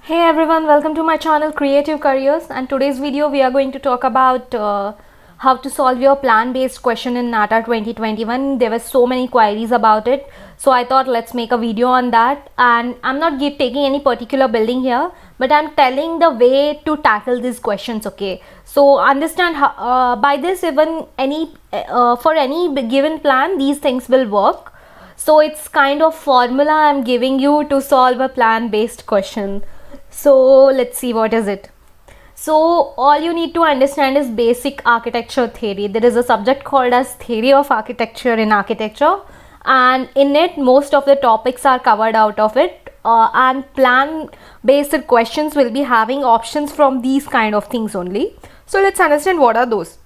Hey everyone, welcome to my channel Creative Careers, and today's video we are going to talk about how to solve your plan-based question in NATA 2021. There were so many queries about it, so I thought let's make a video on that. And I'm not taking any particular building here, but I'm telling the way to tackle these questions. Okay, so understand how, by this even for any given plan these things will work. So it's kind of formula I'm giving you to solve a plan-based question. So let's see what is it. So all you need to understand is basic architecture theory. There is a subject called as theory of architecture in architecture, and in it most of the topics are covered out of it, and plan based questions will be having options from these kind of things only. So let's understand what are those.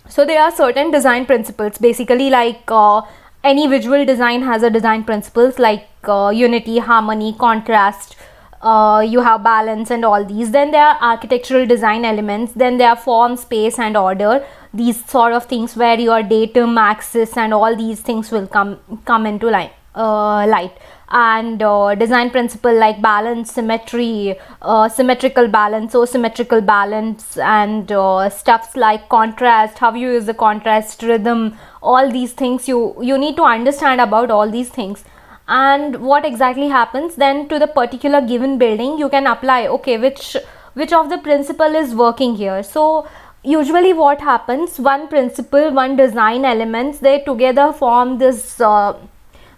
So there are certain design principles, basically like any visual design has a design principles like unity, harmony, contrast, you have balance and all these. Then there are architectural design elements, then there are form, space and order, these sort of things where your datum, axis and all these things will come into light. And design principle like balance, symmetry, symmetrical balance, or symmetrical balance, and stuffs like contrast, how you use the contrast, rhythm, all these things you need to understand about all these things. And what exactly happens then to the particular given building, you can apply, okay, which of the principle is working here. So usually what happens, one principle, one design elements, they together form this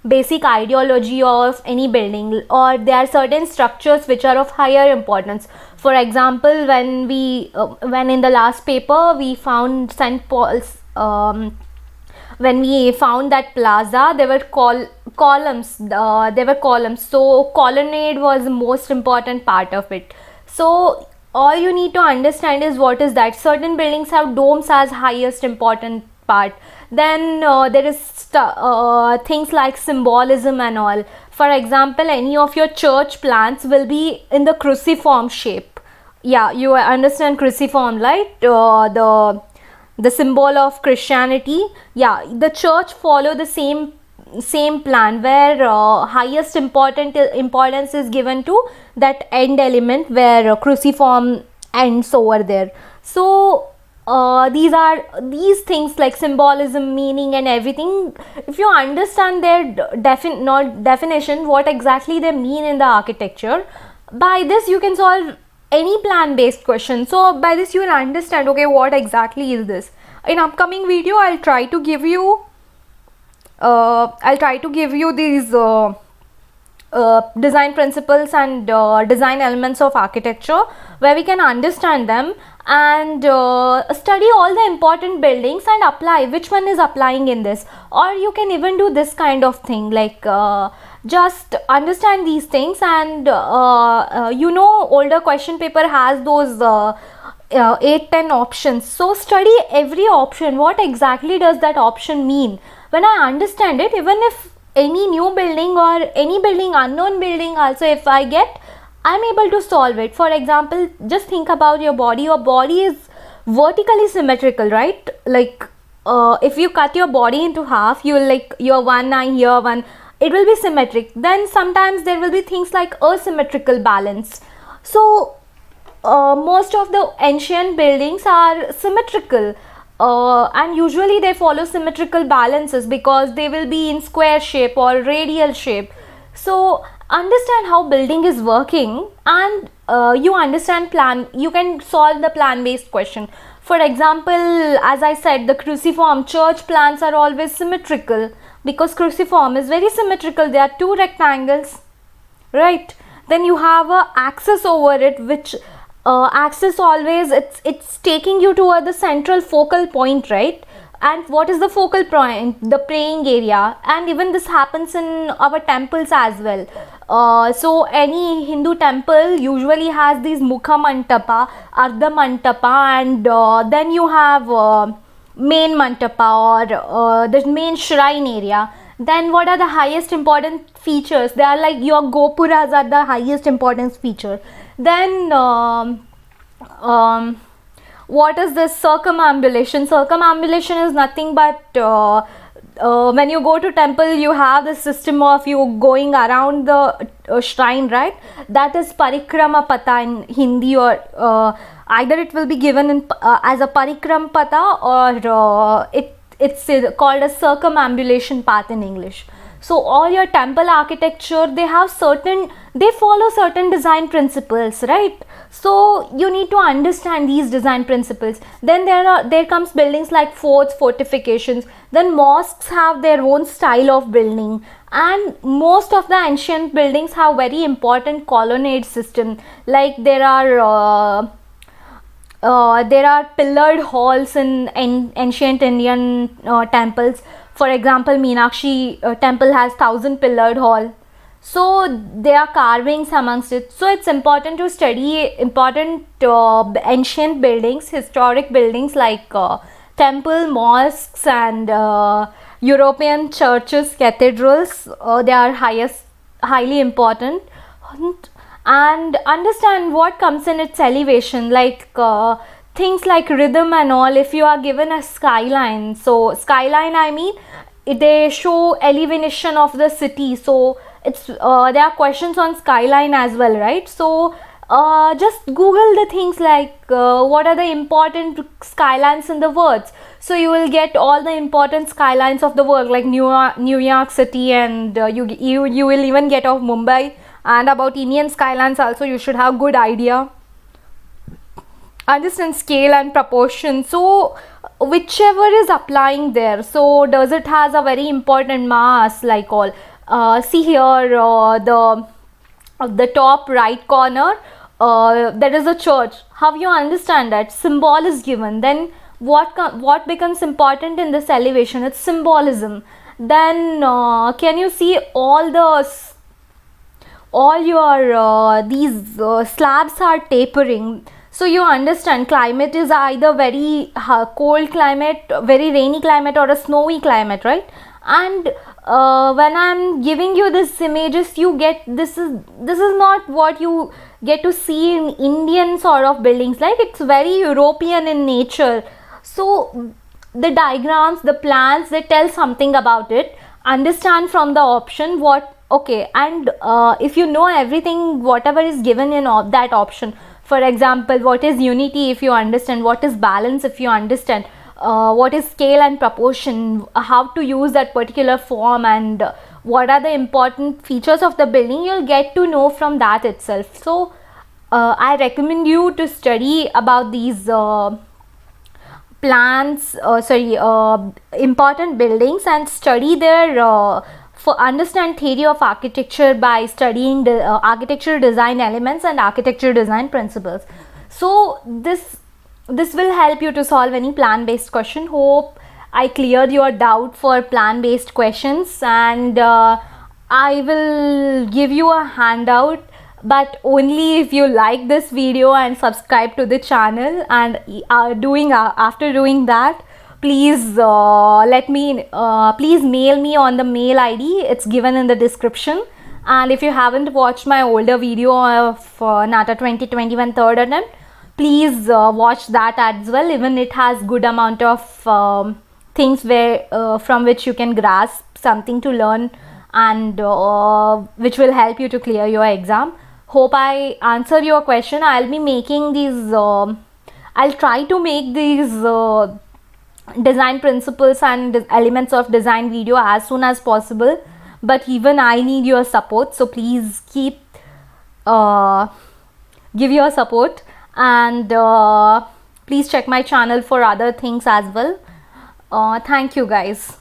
basic ideology of any building, or there are certain structures which are of higher importance. For example, when in the last paper we found St. Paul's, when we found that plaza, there were columns, so colonnade was the most important part of it. So all you need to understand is what is that. Certain buildings have domes as highest important part. Then there is things like symbolism and all. For example, any of your church plans will be in the cruciform shape. Yeah, you understand cruciform, right? The symbol of Christianity. Yeah, the church follow the same plan where highest importance is given to that end element where cruciform ends over there. So these things like symbolism, meaning and everything, if you understand their definition, what exactly they mean in the architecture, by this you can solve any plan based question. So by this you will understand, okay, what exactly is this. In upcoming video I'll try to give you these design principles and design elements of architecture, where we can understand them and study all the important buildings and apply which one is applying in this. Or you can even do this kind of thing, like just understand these things, and older question paper has those 8-10 options. So study every option, what exactly does that option mean. When I understand it, even if any new building or any building, unknown building also, if I get, I'm able to solve it. For example, just think about your body is vertically symmetrical, right? Like if you cut your body into half, you will, like, your one eye here, one, it will be symmetric. Then sometimes there will be things like asymmetrical balance. So most of the ancient buildings are symmetrical, and usually they follow symmetrical balances because they will be in square shape or radial shape. So understand how building is working, and you understand plan, you can solve the plan based question. For example, as I said, the cruciform church plans are always symmetrical because cruciform is very symmetrical. There are two rectangles, right? Then you have a axis over it, which axis always it's taking you toward the central focal point, right? And what is the focal point? The praying area. And even this happens in our temples as well. So any Hindu temple usually has these mukha mantapa, ardha mantapa, and then you have main mantapa, or the main shrine area. Then what are the highest important features? They are like your gopuras are the highest importance feature. Then what is this circumambulation? Circumambulation is nothing but when you go to temple, you have the system of you going around the shrine, right? That is parikrama pata in Hindi, or either it will be given in as a parikram pata, or it's called a circumambulation path in English. So all your temple architecture, they follow certain design principles, right? So you need to understand these design principles. Then there comes buildings like forts, fortifications. Then mosques have their own style of building, and most of the ancient buildings have very important colonnade system. Like there are pillared halls in ancient Indian temples. For example, Meenakshi temple has 1,000 pillared hall. So there are carvings amongst it. So it's important to study important ancient buildings, historic buildings like temple, mosques, and European churches, cathedrals. They are highly important. And understand what comes in its elevation, like things like rhythm and all. If you are given a skyline, so skyline, I mean, they show elevation of the city. So it's there are questions on skyline as well, right? So just google the things like what are the important skylines in the world. So you will get all the important skylines of the world, like New York City, and you will even get of Mumbai. And about Indian skylines also, you should have good idea. Understand scale and proportion. So whichever is applying there, so does it has a very important mass, like all. See here, the top right corner, there is a church. How you understand that symbol is given? Then what becomes important in this elevation? It's symbolism. Then can you see all your these slabs are tapering? So you understand climate is either very cold climate, very rainy climate, or a snowy climate, right? And when I'm giving you this images, you get this is not what you get to see in Indian sort of buildings. Like it's very European in nature. So the diagrams, the plans, they tell something about it. Understand from the option what. Okay, and if you know everything, whatever is given in that option, for example, what is unity, if you understand, what is balance, if you understand, what is scale and proportion, how to use that particular form, and what are the important features of the building, you'll get to know from that itself. So I recommend you to study about these important buildings, and study their for understand theory of architecture by studying the architectural design elements and architectural design principles. So this will help you to solve any plan based question. Hope I cleared your doubt for plan based questions, and I will give you a handout, but only if you like this video and subscribe to the channel. And after doing that, please please mail me on the mail ID. It's given in the description. And if you haven't watched my older video of NATA 2021 third attempt, please watch that as well. Even it has good amount of things where from which you can grasp something to learn, and which will help you to clear your exam. Hope I answered your question. I'll be making these I'll try to make these design principles and elements of design video as soon as possible, but even I need your support. So please give your support, and please check my channel for other things as well. Thank you guys.